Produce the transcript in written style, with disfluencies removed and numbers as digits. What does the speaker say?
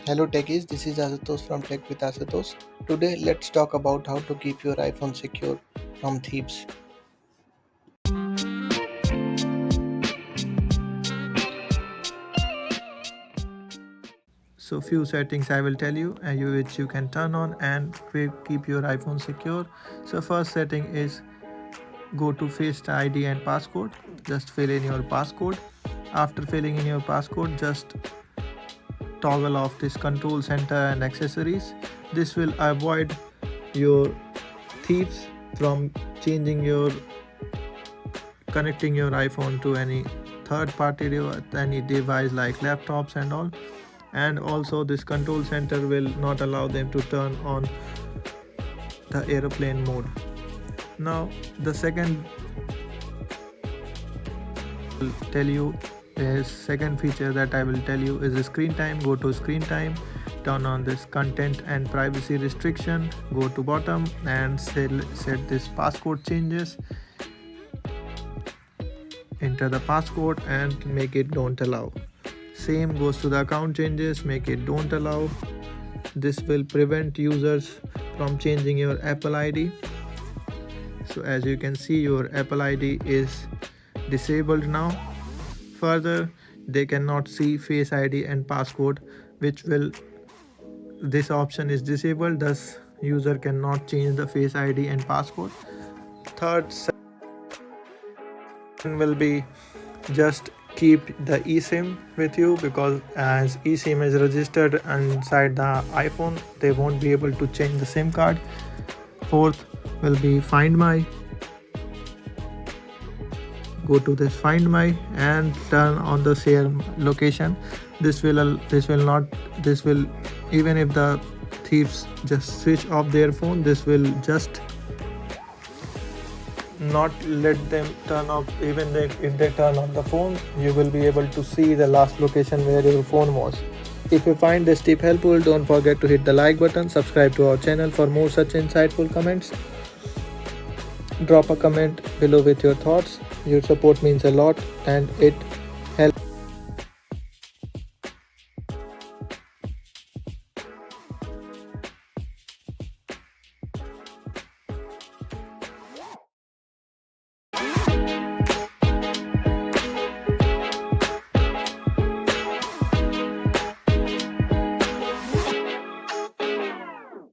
Hello techies, this is Ashutosh from Tech with Ashutosh. Today let's talk about how to keep your iPhone secure from thieves. So few settings I will tell you which you can turn on and keep your iPhone secure. So first setting is go to FaceID and passcode. Just fill in your passcode. After filling in your passcode, just toggle off this control center and accessories. This will avoid your thieves from connecting your iPhone to any third party any device like laptops and all. And also this control center will not allow them to turn on the airplane mode. Now the second will tell you is second feature that I will tell you is the screen time. Go to screen time, turn on this content and privacy restriction, go to bottom and set this passcode changes. Enter the passcode and make it don't allow. Same goes to the account changes, make it don't allow. This will prevent users from changing your Apple ID. So as you can see, your Apple ID is disabled now. Further, they cannot see Face ID and passcode, this option is disabled, thus user cannot change the Face ID and passcode. Third will be just keep the eSIM with you, because as eSIM is registered inside the iPhone, they won't be able to change the SIM card. Fourth will be Find My. Go to this Find My and turn on the share location. This will even if the thieves just switch off their phone, this will just not let them turn off. Even if they turn on the phone, you will be able to see the last location where your phone was. If you find this tip helpful, don't forget to hit the like button, subscribe to our channel for more such insightful comments. Drop a comment below with your thoughts. Your support means a lot and it